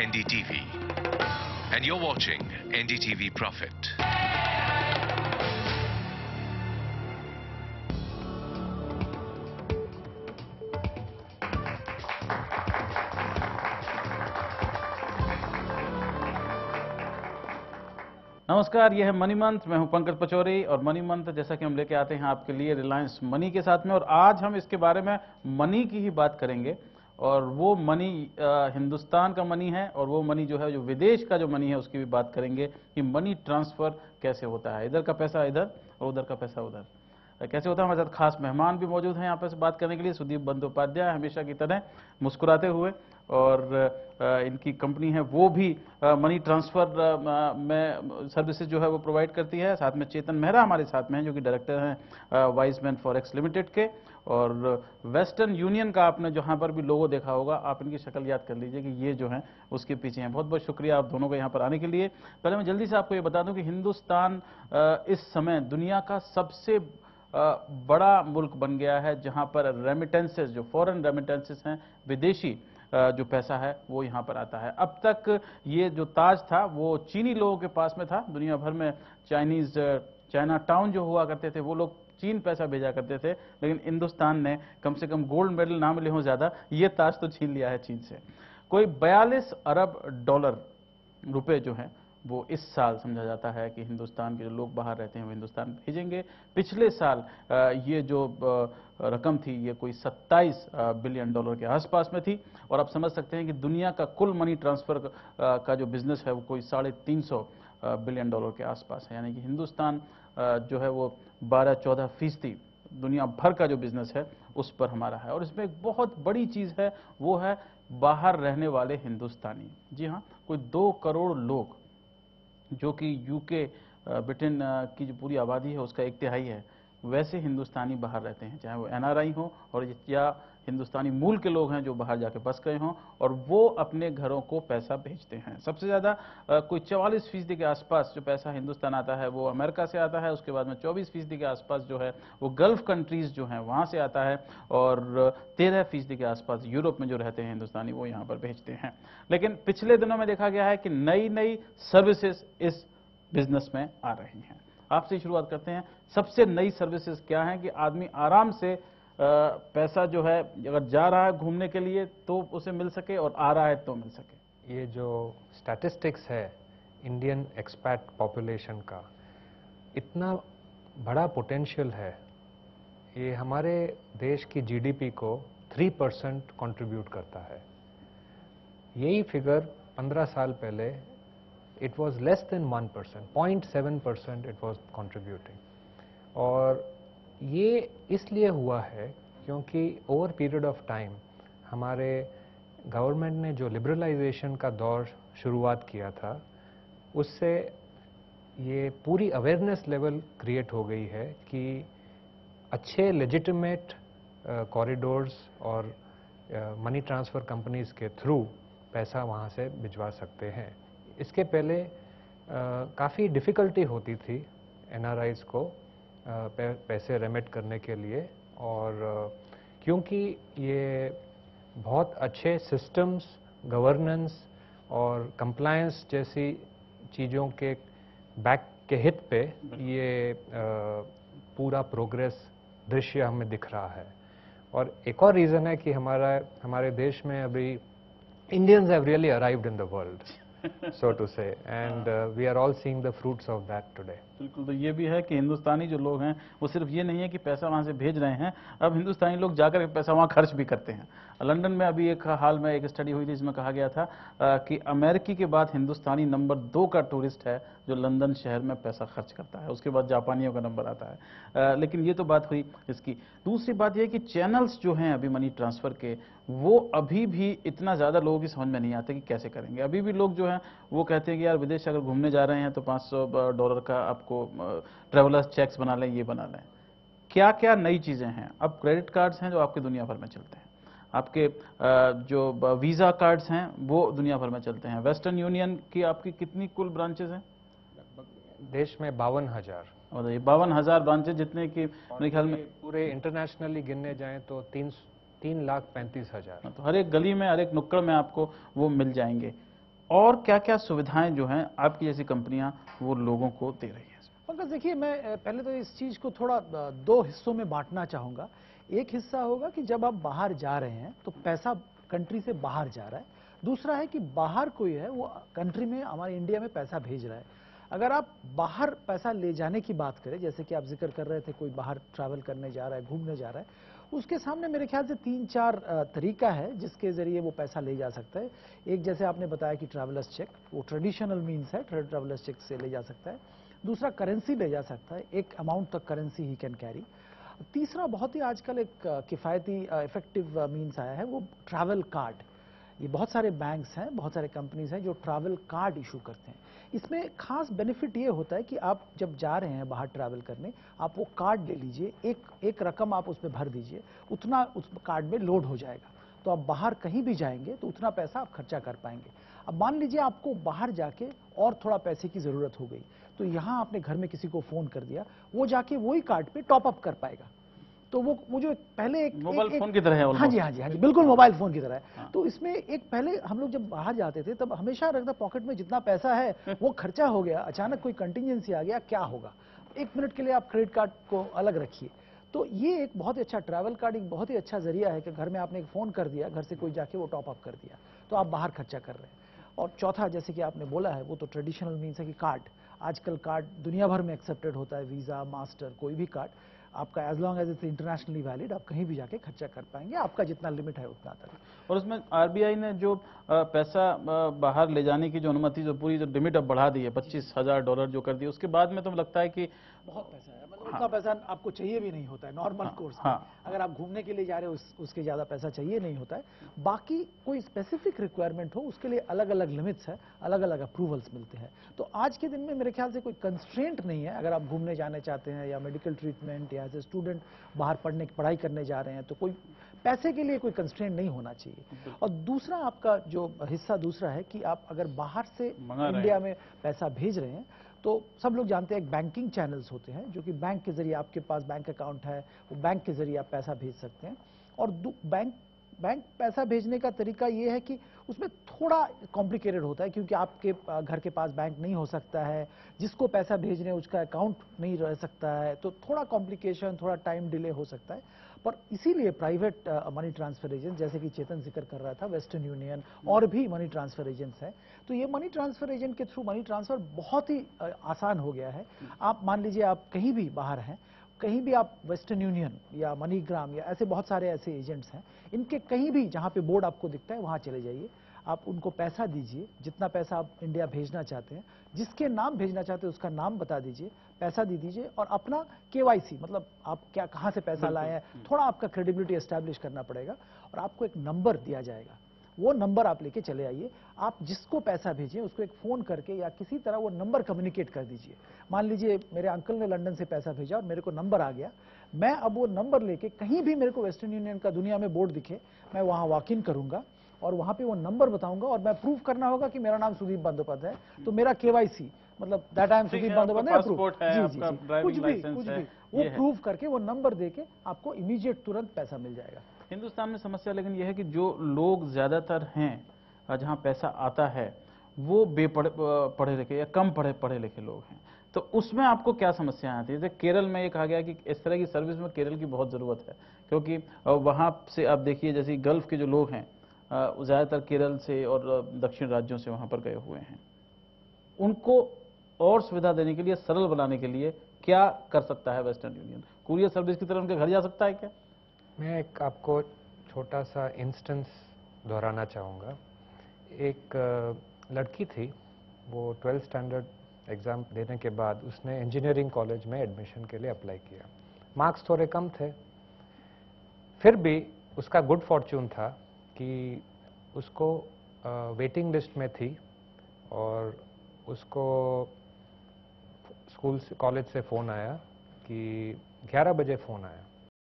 NDTV. And you're watching NDTV Profit. नमस्कार, यह है मनी मंत्र। मैं हूं पंकज पचौरी और मनी मंत्र जैसा कि हम लेके आते हैं आपके लिए रिलायंस मनी के साथ में। और आज हम इसके बारे में मनी की ही बात करेंगे। और वो मनी हिंदुस्तान का मनी है और वो मनी जो है, जो विदेश का जो मनी है, उसकी भी बात करेंगे कि मनी ट्रांसफर कैसे होता है। इधर का पैसा इधर और उधर का पैसा उधर कैसे होता है। हमारे साथ खास मेहमान भी मौजूद हैं यहाँ पर बात करने के लिए। सुदीप बंदोपाध्याय हमेशा की तरह मुस्कुराते हुए, और इनकी कंपनी है वो भी मनी ट्रांसफर में सर्विसेज जो है वो प्रोवाइड करती है। साथ में चेतन मेहरा हमारे साथ में हैं, जो कि डायरेक्टर हैं वाइजमैन फॉरेक्स लिमिटेड के। और वेस्टर्न यूनियन का आपने जहाँ पर भी लोगो देखा होगा, आप इनकी शक्ल याद कर लीजिए कि ये जो हैं उसके पीछे हैं। बहुत बहुत शुक्रिया आप दोनों का यहाँ पर आने के लिए। पहले मैं जल्दी से आपको ये बता दूं कि हिंदुस्तान इस समय दुनिया का सबसे बड़ा मुल्क बन गया है, जहां पर रेमिटेंसेस, जो फॉरेन रेमिटेंसेस हैं, विदेशी जो पैसा है वो यहां पर आता है। अब तक ये जो ताज था वो चीनी लोगों के पास में था। दुनिया भर में चाइना टाउन जो हुआ करते थे, वो लोग चीन पैसा भेजा करते थे। लेकिन हिंदुस्तान ने कम से कम गोल्ड मेडल ना मिले हो ज्यादा, ये ताज तो छीन लिया है चीन से। कोई 42 अरब डॉलर रुपए जो है वो इस साल समझा जाता है कि हिंदुस्तान के जो लोग बाहर रहते हैं वो हिंदुस्तान भेजेंगे। पिछले साल ये जो रकम थी ये कोई 27 बिलियन डॉलर के आसपास में थी। और आप समझ सकते हैं कि दुनिया का कुल मनी ट्रांसफर का जो बिजनेस है वो कोई 350 बिलियन डॉलर के आसपास है। यानी कि हिंदुस्तान जो है वो 12-14% दुनिया भर का जो बिजनेस है उस पर हमारा है। और इसमें एक बहुत बड़ी चीज है, वो है बाहर रहने वाले हिंदुस्तानी। जी हाँ, कोई 2 करोड़ लोग, जो कि यूके ब्रिटेन की जो पूरी आबादी है उसका 1/3 है, वैसे हिंदुस्तानी बाहर रहते हैं, चाहे वो NRI हो और या हिंदुस्तानी मूल के लोग हैं जो बाहर जाके बस गए हों, और वो अपने घरों को पैसा भेजते हैं। सबसे ज़्यादा कोई 44% के आसपास जो पैसा हिंदुस्तान आता है वो अमेरिका से आता है। उसके बाद में 24% के आसपास जो है वो गल्फ कंट्रीज़ जो हैं वहाँ से आता है। और 13% के आसपास यूरोप में जो रहते हैं हिंदुस्तानी वो यहाँ पर भेजते हैं। लेकिन पिछले दिनों में देखा गया है कि नई नई सर्विसेज इस बिजनेस में आ रही हैं। आपसे शुरुआत करते हैं, सबसे नई सर्विसेज क्या हैं कि आदमी आराम से पैसा जो है अगर जा रहा है घूमने के लिए तो उसे मिल सके, और आ रहा है तो मिल सके। ये जो स्टैटिस्टिक्स है इंडियन एक्सपैट पॉपुलेशन का, इतना बड़ा पोटेंशियल है। ये हमारे देश की GDP को 3% कंट्रीब्यूट करता है। यही फिगर 15 साल पहले it was less than 1%, 0.7% it was contributing. और ये इसलिए हुआ है क्योंकि ओवर पीरियड ऑफ टाइम हमारे गवर्नमेंट ने जो लिबरलाइजेशन का दौर शुरुआत किया था, उससे ये पूरी अवेयरनेस लेवल क्रिएट हो गई है कि अच्छे लेजिटिमेट कॉरिडोर्स और मनी ट्रांसफ़र कंपनीज के थ्रू पैसा वहाँ से भिजवा सकते हैं। इसके पहले काफ़ी डिफ़िकल्टी होती थी NRIs को पैसे रेमिट करने के लिए। और क्योंकि ये बहुत अच्छे सिस्टम्स, गवर्नेंस और कंप्लायंस जैसी चीज़ों के बैक के हित पे ये पूरा प्रोग्रेस दृश्य हमें दिख रहा है। और एक और रीज़न है कि हमारे देश में अभी Indians have really arrived in the world, so to say, and we are all seeing the fruits of that today. बिल्कुल, तो ये भी है कि हिंदुस्तानी जो लोग हैं वो सिर्फ ये नहीं है कि पैसा वहाँ से भेज रहे हैं, अब हिंदुस्तानी लोग जाकर पैसा वहाँ खर्च भी करते हैं। लंदन में अभी एक हाल में एक स्टडी हुई थी जिसमें कहा गया था कि अमेरिकी के बाद हिंदुस्तानी नंबर 2 का टूरिस्ट है जो लंदन शहर में पैसा खर्च करता है। उसके बाद जापानियों का नंबर आता है। लेकिन ये तो बात हुई इसकी। दूसरी बात यह कि चैनल्स जो हैं अभी मनी ट्रांसफ़र के, वो अभी भी इतना ज़्यादा लोगों की समझ में नहीं आते कि कैसे करेंगे। अभी भी लोग जो हैं वो कहते हैं कि यार विदेश अगर घूमने जा रहे हैं तो $500 का आपको ट्रेवलर्स चेक्स बना लें, ये बना लें। क्या क्या नई चीज़ें हैं। अब क्रेडिट कार्ड्स हैं जो आपके दुनिया भर में चलते हैं, आपके जो वीज़ा कार्ड्स हैं वो दुनिया भर में चलते हैं। वेस्टर्न यूनियन की आपकी कितनी कुल ब्रांचेज हैं? देश में 52,000। और ये 52,000 ब्रांचेज जितने की मेरे ख्याल में पूरे इंटरनेशनली गिनने जाएं तो 3,35,000। तो हर एक गली में, हर एक नुक्कड़ में आपको वो मिल जाएंगे। और क्या क्या सुविधाएं जो हैं आपकी जैसी कंपनियां वो लोगों को दे रही हैं? पंकज देखिए, मैं पहले तो इस चीज को थोड़ा दो हिस्सों में बांटना चाहूंगा। एक हिस्सा होगा कि जब आप बाहर जा रहे हैं तो पैसा कंट्री से बाहर जा रहा है। दूसरा है कि बाहर कोई है वो कंट्री में, हमारे इंडिया में पैसा भेज रहा है। अगर आप बाहर पैसा ले जाने की बात करें, जैसे कि आप जिक्र कर रहे थे, कोई बाहर ट्रैवल करने जा रहा है, घूमने जा रहा है, उसके सामने मेरे ख्याल से 3-4 तरीका है जिसके जरिए वो पैसा ले जा सकता है। एक, जैसे आपने बताया कि ट्रैवलर्स चेक, वो ट्रेडिशनल मीन्स है, ट्रैवलर्स चेक से ले जा सकता है। दूसरा, करेंसी ले जा सकता है, एक अमाउंट तक करेंसी ही कैन कैरी। तीसरा, बहुत ही आजकल एक किफ़ायती इफेक्टिव मीन्स आया है, वो ट्रैवल कार्ड। ये बहुत सारे बैंक्स हैं, बहुत सारे कंपनीज हैं जो ट्रैवल कार्ड इशू करते हैं। इसमें खास बेनिफिट ये होता है कि आप जब जा रहे हैं बाहर ट्रैवल करने, आप वो कार्ड ले लीजिए, एक रकम आप उसमें भर दीजिए, उतना उस कार्ड में लोड हो जाएगा। तो आप बाहर कहीं भी जाएंगे तो उतना पैसा आप खर्चा कर पाएंगे। अब मान लीजिए आपको बाहर जाके और थोड़ा पैसे की जरूरत हो गई, तो यहां आपने घर में किसी को फोन कर दिया, वो जाके वही कार्ड पे टॉप अप कर पाएगा। तो वो जो पहले एक मोबाइल फोन की तरह है हाँ जी, हाँ जी, हाँ जी, बिल्कुल मोबाइल फोन की तरह है। हाँ। तो इसमें एक, पहले हम लोग जब बाहर जाते थे तब हमेशा रखता पॉकेट में जितना पैसा है वो खर्चा हो गया, अचानक कोई कंटिजेंसी आ गया, क्या होगा? 1 मिनट के लिए आप क्रेडिट कार्ड को अलग रखिए। तो ये एक बहुत ही अच्छा ट्रैवल कार्ड, एक बहुत ही अच्छा जरिया है कि घर में आपने एक फोन कर दिया, घर से कोई जाके वो टॉप अप कर दिया, तो आप बाहर खर्चा कर रहे हैं। और चौथा, जैसे कि आपने बोला है, वो तो ट्रेडिशनल मीन्स है कि कार्ड। आजकल कार्ड दुनिया भर में एक्सेप्टेड होता है, वीजा, मास्टर, कोई भी कार्ड आपका, as long as it's internationally valid, आप कहीं भी जाके खर्चा कर पाएंगे, आपका जितना लिमिट है उतना तक। और उसमें आरबीआई ने जो पैसा बाहर ले जाने की जो अनुमति, जो पूरी जो लिमिट अब बढ़ा दी है, $25,000 जो कर दी, उसके बाद में तो लगता है कि बहुत पैसा है, मतलब उतना पैसा आपको चाहिए भी नहीं होता है नॉर्मल कोर्स में। अगर आप घूमने के लिए जा रहे हो उसके ज्यादा पैसा चाहिए नहीं होता है। बाकी कोई स्पेसिफिक रिक्वायरमेंट हो उसके लिए अलग अलग लिमिट्स है, अलग अलग अप्रूवल्स मिलते हैं। तो आज के दिन में मेरे ख्याल से कोई कंस्ट्रेंट नहीं है। अगर आप घूमने जाने चाहते हैं या मेडिकल ट्रीटमेंट या एज ए स्टूडेंट बाहर पढ़ाई करने जा रहे हैं, तो कोई पैसे के लिए कोई कंस्ट्रेंट नहीं होना चाहिए। और दूसरा, आपका जो हिस्सा दूसरा है कि आप अगर बाहर से इंडिया में पैसा भेज रहे हैं, तो सब लोग जानते हैं एक बैंकिंग चैनल्स होते हैं, जो कि बैंक के जरिए, आपके पास बैंक अकाउंट है, वो बैंक के जरिए आप पैसा भेज सकते हैं। और बैंक पैसा भेजने का तरीका ये है कि उसमें थोड़ा कॉम्प्लिकेटेड होता है, क्योंकि आपके घर के पास बैंक नहीं हो सकता है, जिसको पैसा भेजने उसका अकाउंट नहीं रह सकता है, तो थोड़ा कॉम्प्लिकेशन, थोड़ा टाइम डिले हो सकता है। पर इसीलिए प्राइवेट मनी ट्रांसफर एजेंट, जैसे कि चेतन जिक्र कर रहा था, वेस्टर्न यूनियन और भी मनी ट्रांसफर एजेंट्स हैं, तो ये मनी ट्रांसफर एजेंट के थ्रू मनी ट्रांसफर बहुत ही आसान हो गया है। आप मान लीजिए आप कहीं भी बाहर हैं, कहीं भी आप वेस्टर्न यूनियन या मनीग्राम या ऐसे बहुत सारे ऐसे एजेंट्स हैं, इनके कहीं भी जहां पे बोर्ड आपको दिखता है वहां चले जाइए, आप उनको पैसा दीजिए, जितना पैसा आप इंडिया भेजना चाहते हैं, जिसके नाम भेजना चाहते हैं उसका नाम बता दीजिए, पैसा दे दीजिए, और अपना केवाईसी, मतलब आप क्या, कहां से पैसा लाए हैं, थोड़ा आपका क्रेडिबिलिटी एस्टैब्लिश करना पड़ेगा, और आपको एक नंबर दिया जाएगा, वो नंबर आप लेके चले आइए। आप जिसको पैसा भेजिए उसको एक फोन करके या किसी तरह वो नंबर कम्युनिकेट कर दीजिए। मान लीजिए मेरे अंकल ने लंदन से पैसा भेजा और मेरे को नंबर आ गया, मैं अब वो नंबर लेके कहीं भी मेरे को वेस्टर्न यूनियन का दुनिया में बोर्ड दिखे, मैं वहां वॉक इन करूंगा और वहां पे वो नंबर बताऊंगा, और मैं प्रूव करना होगा कि मेरा नाम सुदीप बंदोपाध्याय है, तो मेरा केवाईसी, मतलब that I am Sudeep Bandopadhyay, कुछ भी वो प्रूव करके वो नंबर देके आपको इमीडिएट तुरंत पैसा मिल जाएगा। हिंदुस्तान में समस्या लेकिन यह है कि जो लोग ज्यादातर हैं जहां पैसा आता है वो पढ़े लिखे या कम पढ़े लिखे लोग हैं, तो उसमें आपको क्या समस्याएं आती है? जैसे केरल में ये कहा गया कि इस तरह की सर्विस में केरल की बहुत जरूरत है, क्योंकि वहां से आप देखिए, जैसे गल्फ के जो लोग हैं ज्यादातर केरल से और दक्षिण राज्यों से वहां पर गए हुए हैं, उनको और सुविधा देने के लिए, सरल बनाने के लिए क्या कर सकता है वेस्टर्न यूनियन? कुरियर सर्विस की तरह उनके घर जा सकता है क्या? मैं एक आपको छोटा सा इंस्टेंस दोहराना चाहूँगा। एक लड़की थी, वो 12th स्टैंडर्ड एग्ज़ाम देने के बाद उसने इंजीनियरिंग कॉलेज में एडमिशन के लिए अप्लाई किया। मार्क्स थोड़े कम थे, फिर भी उसका गुड फॉर्चून था कि उसको वेटिंग लिस्ट में थी, और उसको स्कूल से, कॉलेज से फ़ोन आया कि 11 बजे फ़ोन आया